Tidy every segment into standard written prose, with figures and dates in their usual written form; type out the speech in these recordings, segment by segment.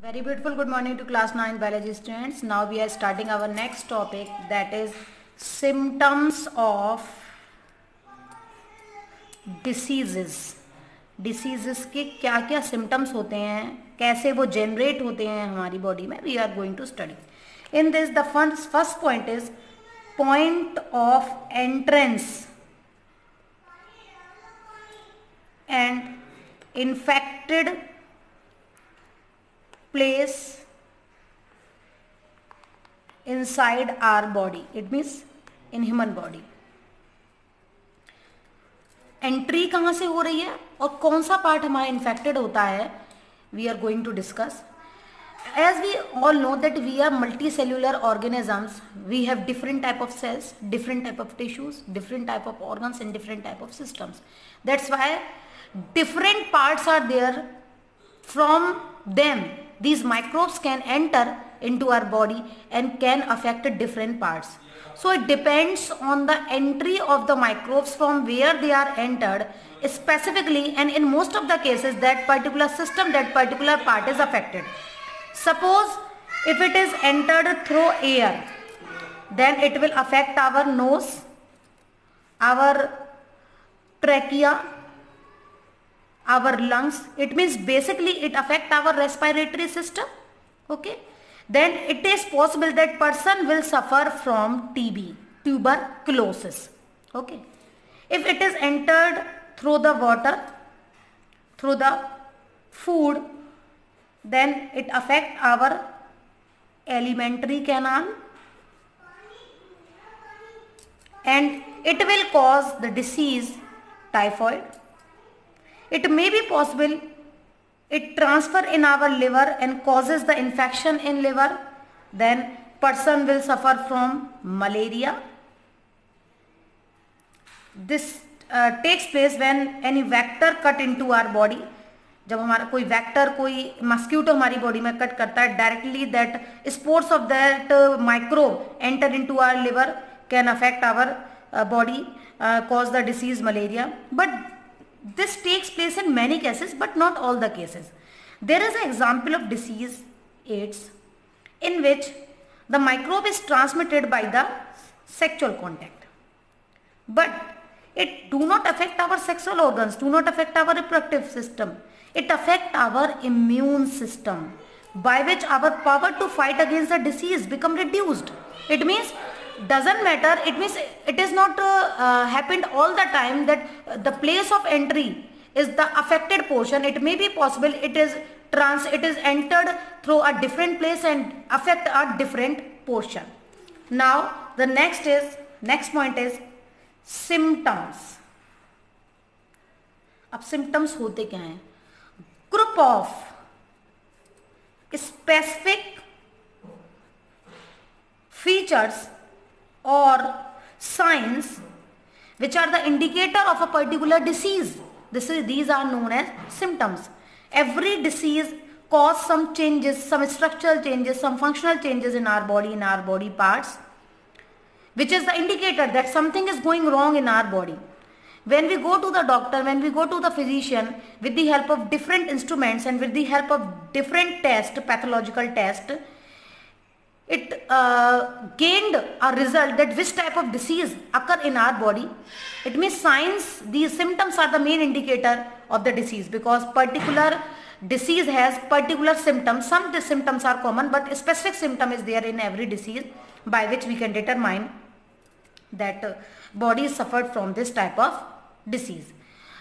Very beautiful good morning to class 9 biology students. Now we are starting our next topic, that is symptoms of diseases. Diseases के क्या क्या symptoms होते हैं, कैसे वो generate होते हैं हमारी body में, we are going to study. In this, the first point is point of entrance and infected place inside our body. It means in human body. Entry कहाँ से हो रही है और कौन सा पार्ट हमारा इन्फेक्टेड होता है, we are going to discuss. As we all know that we are multicellular organisms, we have different type of cells, different type of tissues, different type of organs and different type of systems. That's why different parts are there. From them these microbes can enter into our body and can affect different parts. So it depends on the entry of the microbes from where they are entered specifically, and in most of the cases that particular system, that particular part is affected. Suppose if it is entered through air, then it will affect our nose, our trachea, our lungs. It means basically it affect our respiratory system. Okay, then it is possible that person will suffer from TB, tuberculosis. Okay, if it is entered through the water, through the food, then it affect our alimentary canal and it will cause the disease typhoid. It may be possible it transfer in our liver and causes the infection in liver, then person will suffer from malaria. This takes place when any vector cut into our body. जब हमारा कोई vector, कोई mosquito हमारी body में cut करता है, directly that spores of that microbe enter into our liver, can affect our body, cause the disease malaria. But this takes place in many cases, but not all the cases. There is an example of disease AIDS in which the microbe is transmitted by the sexual contact, but it do not affect our sexual organs, do not affect our reproductive system. It affect our immune system, by which our power to fight against the disease become reduced. It means doesn't matter, it means it is not happened all the time that the place of entry is the affected portion. It may be possible it is entered through a different place and affect a different portion. Now the next point is symptoms. अब symptoms होते क्या हैं? Group of specific features or signs which are the indicator of a particular disease. These are known as symptoms. Every disease cause some changes, some structural changes, some functional changes in our body parts, which is the indicator that something is going wrong in our body. When we go to the doctor, when we go to the physician, with the help of different instruments and with the help of different tests, pathological tests, it gained a result that which type of disease occur in our body. It means signs, these symptoms are the main indicator of the disease, because particular disease has particular symptoms. Some symptoms are common, but a specific symptom is there in every disease, by which we can determine that body is suffered from this type of disease.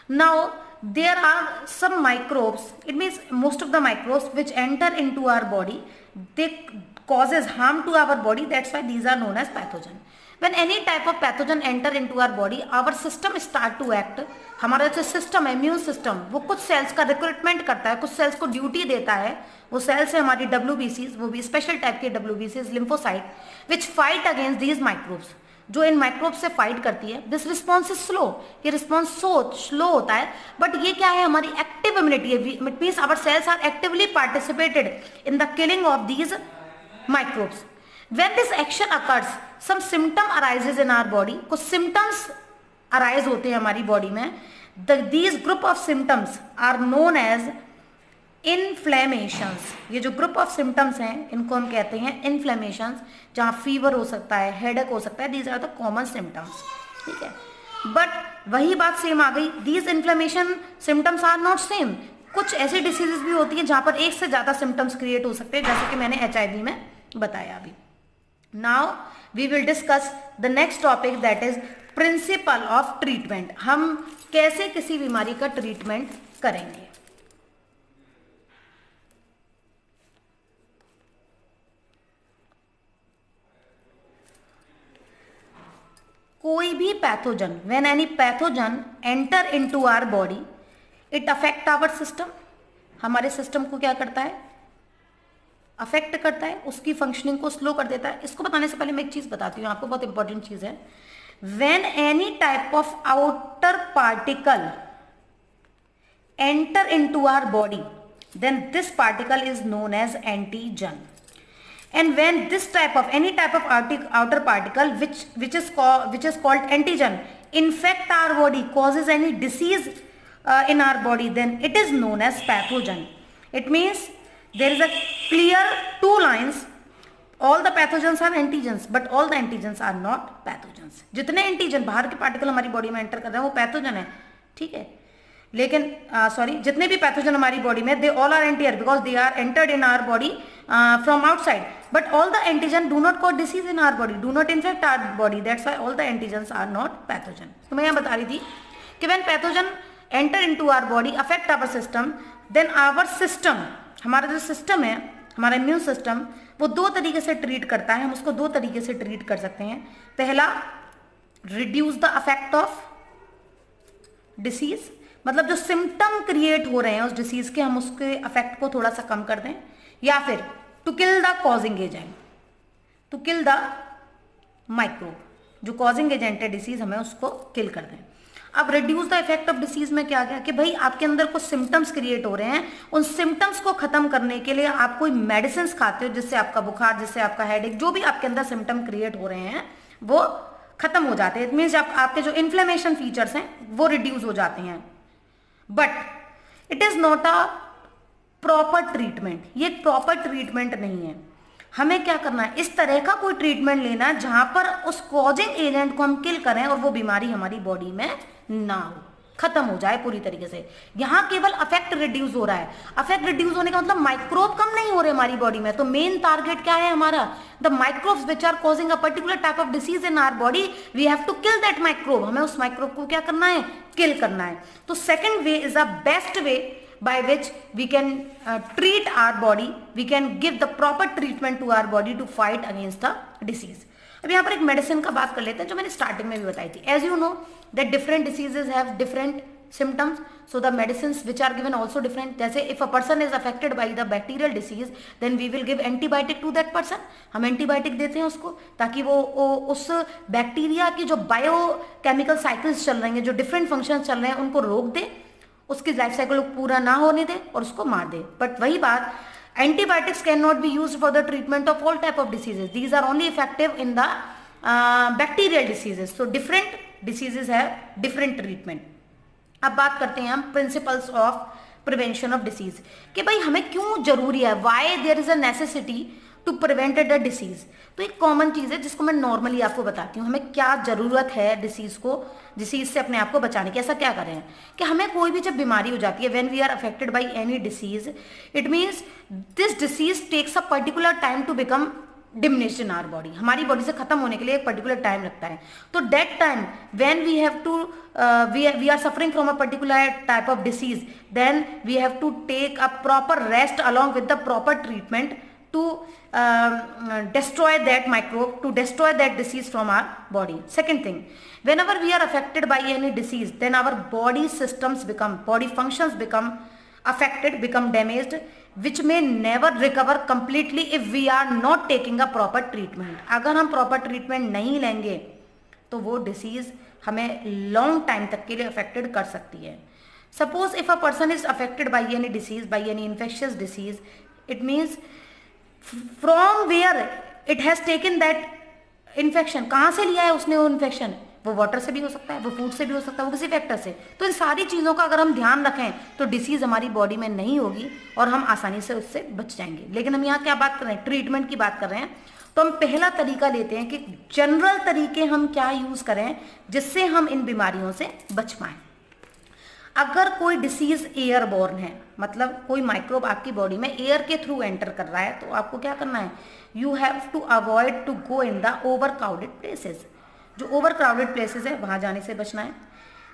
Now there are some microbes, it means most of the microbes which enter into our body, they causes harm to our body. That's why these are known as pathogen. When any type of pathogen enter into our body, our system start to act. हमारा जो system है, immune system, वो कुछ sales का recruitment करता है, कुछ sales को ड्यूटी देता है. वो सेल्स है हमारी WBCs, वो भी स्पेशल टाइप के WBCs, lymphocyte, which fight against these microbes, जो इन माइक्रोब से फाइट करती है. दिस रिस्पॉन्स इज स्लो, ये रिस्पॉन्स स्लो होता है, बट ये क्या है, हमारी एक्टिव इम्यूनिटी है. It means our cells are actively participated in the killing of these microbes. When this action occurs, some symptom arises in our body. कुछ symptoms arise होते हैं हमारी body में. These group of symptoms are known as inflammations, ये जो group of symptoms हैं इनको हम कहते हैं इन्फ्लेमेशंस, जहाँ फीवर हो सकता है, हेडेक हो सकता है, these are the common symptoms, ठीक है। बट वही बात सेम आ गई, these inflammation symptoms are not same. कुछ ऐसी डिसीजेस भी होती है जहाँ पर एक से ज़्यादा सिम्टम्स क्रिएट हो सकते हैं, जैसे कि मैंने HIV में बताया अभी। Now we will discuss the next topic, that is principle of treatment. हम कैसे किसी बीमारी का ट्रीटमेंट करेंगे। कोई भी pathogen, when any pathogen enter into our body, it affect our system, हमारे सिस्टम को क्या करता है, अफेक्ट करता है, उसकी फंक्शनिंग को स्लो कर देता है। इसको बताने से पहले मैं एक चीज बताती हूँ आपको, बहुत इंपॉर्टेंट चीज है। When any type of outer particle enter into our body, then this particle is known as antigen. And when this type of any type of outer particle which is called antigen infect our body, causes any disease in our body, then it is known as pathogen. It means there is a clear two lines, all the pathogens are antigens but all the antigens are not pathogens. जितने antigen बाहर के particle हमारी body में enter कर रहे हैं वो pathogen है, ठीक है। लेकिन जितने भी पैथोजन हमारी बॉडी में, they all are entire because they are entered in our body from outside, but all the antigen do not cause disease in our body, do not infect our body, that's why all the antigens are not pathogen. तो मैं यहाँ बता रही थी कि when pathogen enter into our body, affect our system, then our system, हमारा जो system है, हमारा इम्यून सिस्टम, वो दो तरीके से ट्रीट करता है। हम उसको दो तरीके से ट्रीट कर सकते हैं। पहला, reduce the affect of disease, मतलब जो सिम्टम क्रिएट हो रहे हैं उस डिसीज के, हम उसके अफेक्ट को थोड़ा सा कम कर दें, या फिर to kill the causing agent, to kill the microbe, जो कॉजिंग एजेंट है डिसीज, हमें उसको किल कर दें। अब reduce the effect of disease में क्या गया कि भाई आपके अंदर कुछ सिम्टम्स क्रिएट हो रहे हैं, उन सिम्टम्स को खत्म करने के लिए आप कोई मेडिसिन खाते हो जिससे आपका बुखार, जिससे आपका हेडेक, जो भी आपके अंदर सिम्टम क्रिएट हो रहे हैं वो खत्म हो जाते हैं। इट मीन्स आपके जो इन्फ्लेमेशन फीचर्स हैं वो रिड्यूस हो जाते हैं। But it is not a proper treatment, ये प्रॉपर ट्रीटमेंट नहीं है। हमें क्या करना है, इस तरह का कोई ट्रीटमेंट लेना है जहां पर उस कॉजिंग एजेंट को हम किल करें और वो बीमारी हमारी बॉडी में ना हो, खत्म हो जाए पूरी तरीके से। यहां केवल अफेक्ट रिड्यूस हो रहा है। अफेक्ट रिड्यूस होने का मतलब माइक्रोब कम नहीं हो रहे हमारी बॉडी में। तो मेन टारगेट क्या है हमारा, the microbes which are causing a particular type of disease in our body, we have to kill that microbe. हमें उस माइक्रोब को क्या करना है, किल करना है। तो second way is the best way by which we can treat our body, we can give the proper treatment to our body to fight against the disease. अब यहाँ पर एक मेडिसिन का बात कर लेते हैं जो मैंने स्टार्टिंग में भी बताई थी। As you know that different diseases have different symptoms, so the medicines which are given also different. जैसे if a person is affected by the bacterial disease, then we will give antibiotic to that person. हम antibiotic देते हैं उसको ताकि वो उस bacteria की जो बायोकेमिकल साइकिल्स चल रही हैं, जो डिफरेंट फंक्शन चल रहे हैं, उनको रोक दे, उसकी लाइफ साइकिल पूरा ना होने दे और उसको मार दे। बट वही बात, antibiotics can not be used for the treatment of all type of diseases, these are only effective in the bacterial diseases. So different diseases है डिफरेंट ट्रीटमेंट। अब बात करते हैं हम principles of prevention of disease, कि भाई हमें क्यों जरूरी है, why there is a necessity to prevent the disease. तो एक कॉमन चीज है जिसको मैं नॉर्मली आपको बताती हूँ, हमें क्या जरूरत है डिसीज से अपने आप को बचाने की। ऐसा क्या कर रहे हैं कि हमें कोई भी जब बीमारी हो जाती है, when we are affected by any disease, it means this disease takes a particular time to become diminished in our body. हमारी बॉडी से खत्म होने के लिए एक पर्टिकुलर टाइम लगता है। तो that time when we have to we are suffering from a particular type of disease, then we have to take a proper rest along with the proper treatment to destroy that microbe, to destroy that disease from our body. Second thing, whenever we are affected by any disease, then our body functions become affected, become damaged, which may never recover completely if we are not taking a proper treatment. अगर हम proper treatment नहीं लेंगे तो वो disease हमें long time तक के लिए affected कर सकती है। Suppose if a person is affected by any disease, by any infectious disease, it means from where it has taken that infection, कहाँ से लिया है उसने वो infection, वो वाटर से भी हो सकता है, वो फूड से भी हो सकता है, वो किसी फैक्टर से। तो इन सारी चीज़ों का अगर हम ध्यान रखें तो डिसीज़ हमारी बॉडी में नहीं होगी और हम आसानी से उससे बच जाएंगे। लेकिन हम यहाँ क्या बात कर रहे हैं, ट्रीटमेंट की बात कर रहे हैं। तो हम पहला तरीका लेते हैं कि जनरल तरीके हम क्या यूज़ करें जिससे हम इन बीमारियों से बच पाएँ। अगर कोई डिसीज एयरबोर्न है, मतलब कोई माइक्रोब आपकी बॉडी में एयर के थ्रू एंटर कर रहा है, तो आपको क्या करना है, you have to avoid to go in the over crowded places. जो ओवर क्राउडेड प्लेसेस है वहां जाने से बचना है।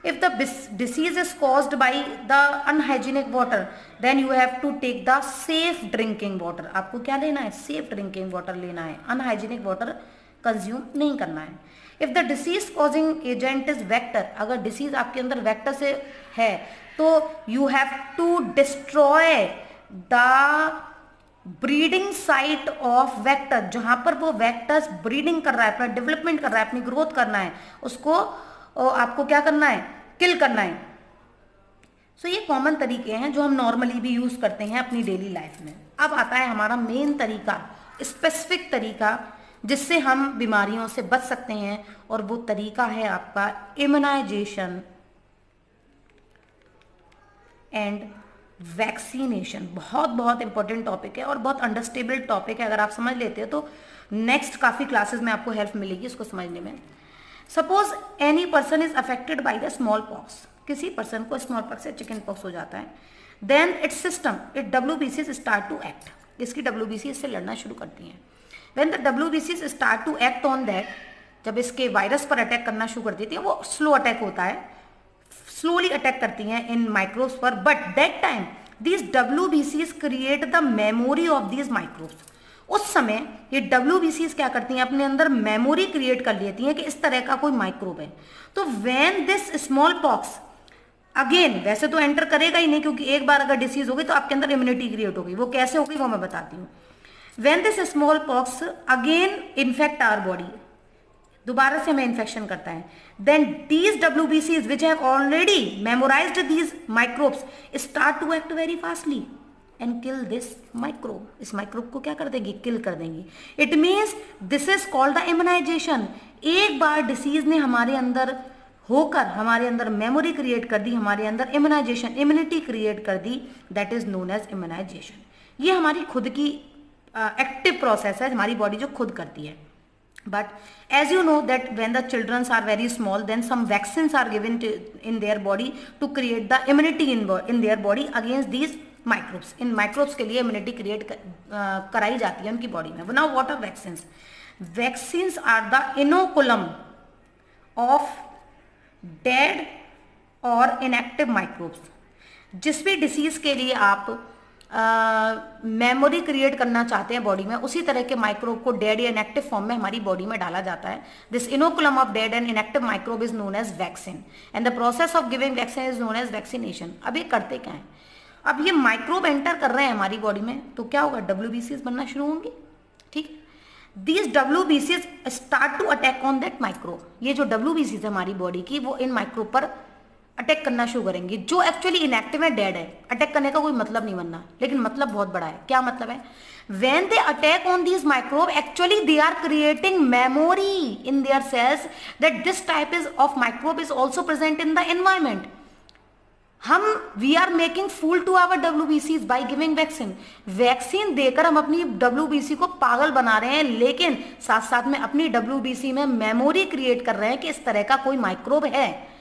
If the disease is caused by the unhygienic water then you have to take the safe drinking water. आपको क्या लेना है, सेफ ड्रिंकिंग वाटर लेना है, अनहाइजीनिक वाटर कंज्यूम नहीं करना है। If the disease causing agent is vector, अगर डिसीज आपके अंदर वेक्टर से है तो you have to destroy the breeding site of vector. जहां पर वो वेक्टर्स ब्रीडिंग कर रहा है, अपना डेवलपमेंट कर रहा है, अपनी ग्रोथ करना है, उसको आपको क्या करना है, किल करना है। सो ये कॉमन तरीके हैं जो हम नॉर्मली भी यूज करते हैं अपनी डेली लाइफ में। अब आता है हमारा मेन तरीका, स्पेसिफिक तरीका जिससे हम बीमारियों से बच सकते हैं, और वो तरीका है आपका इम्यूनाइजेशन एंड वैक्सीनेशन। बहुत बहुत इंपॉर्टेंट टॉपिक है और बहुत अंडरस्टेबल टॉपिक है। अगर आप समझ लेते हो तो नेक्स्ट काफी क्लासेस में आपको हेल्प मिलेगी इसको समझने में। Suppose any person is affected by the small pox, किसी पर्सन को स्मॉल पॉक्स से चिकन पॉक्स हो जाता है, then its system it WBCs start to act. इसकी WBC इससे लड़ना शुरू करती हैं। When the WBCs start to act on that, जब इसके वायरस पर अटैक करना शुरू कर देती है, वो स्लो अटैक होता है, स्लोली अटैक करती हैं इन माइक्रोब्स पर, but that time these WBCs create the memory of these microbes. उस समय ये WBCs क्या करती हैं, अपने अंदर मेमोरी क्रिएट कर लेती हैं कि इस तरह का कोई माइक्रोब है। तो when this small pox again, वैसे तो एंटर करेगा ही नहीं क्योंकि एक बार अगर डिसीज होगी तो आपके अंदर इम्यूनिटी क्रिएट होगी, वो कैसे होगी वो मैं बताती हूँ। When this small pox again infect our body, दोबारा से हमें इन्फेक्शन करता है, then these WBCs which have already memorized these microbes start to act very fastly and kill this microbe. इस माइक्रोब को क्या कर देंगी, किल कर देंगी। It means this is called the immunization. एक बार डिसीज ने हमारे अंदर होकर हमारे अंदर मेमोरी क्रिएट कर दी, हमारे अंदर इम्यूनाइजेशन, इम्यूनिटी क्रिएट कर दी, that is known as immunization. ये हमारी खुद की एक्टिव प्रोसेस है, हमारी बॉडी जो खुद करती है। But as you know that when the children are very small, then some vaccines are given in their body to create the immunity in their body against these microbes. In microbes के लिए immunity create कराई जाती है उनकी body में। Now what are vaccines? Vaccines are the inoculum of dead or inactive microbes. जिस भी disease के लिए आप मेमोरी क्रिएट करना चाहते हैं बॉडी में, उसी तरह के माइक्रोब को डेड या इनएक्टिव फॉर्म में हमारी बॉडी में डाला जाता है। This inoculum of dead and inactive microbe is known as vaccine and the process of giving vaccine is known as vaccination. अब ये करते क्या है, अब ये माइक्रोब एंटर कर रहे हैं हमारी बॉडी में तो क्या होगा, WBCs बनना शुरू होंगी। ठीक है, these WBCs start to attack on that microbe. ये जो WBCs है हमारी बॉडी की, वो इन माइक्रोब पर अटैक करना शुरू करेंगे जो एक्चुअली इनएक्टिव है, डेड है। अटैक करने का कोई मतलब नहीं बनना, लेकिन मतलब बहुत बड़ा है। क्या मतलब है, when they attack on these microbe, actually they are creating memory in their cells that this type of microbe is also present in the environment. we are making fool to our WBCs by giving vaccine. Vaccine देकर हम अपनी WBC को पागल बना रहे हैं, लेकिन साथ साथ में अपनी WBC में मेमोरी क्रिएट कर रहे हैं कि इस तरह का कोई माइक्रोब है।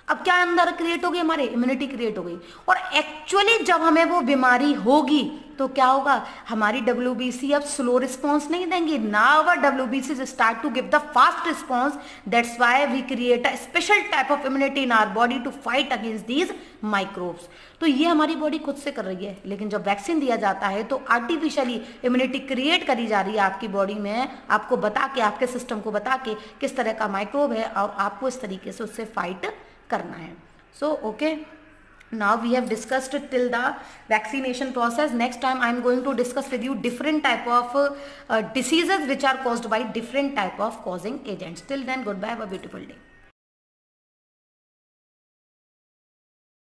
अब क्या अंदर क्रिएट होगी, हमारे इम्यूनिटी क्रिएट हो गई, और एक्चुअली जब हमें वो बीमारी होगी तो क्या होगा, हमारी WBC अब स्लो रिस्पॉन्स नहीं देंगी। Now our WBCs start to give the fast response, that's why we create a special type of immunity in our body to fight against these microbes. तो ये हमारी बॉडी खुद से कर रही है, लेकिन जब वैक्सीन दिया जाता है तो आर्टिफिशियली इम्यूनिटी क्रिएट करी जा रही है आपकी बॉडी में, आपको बता के, आपके सिस्टम को बता के किस तरह का माइक्रोब है और आपको इस तरीके से उससे फाइट करना है। So okay, now we have discussed till the vaccination process. Next time I am going to discuss with you different type of diseases which are caused by different type of causing agents. Till then, goodbye, have a beautiful day.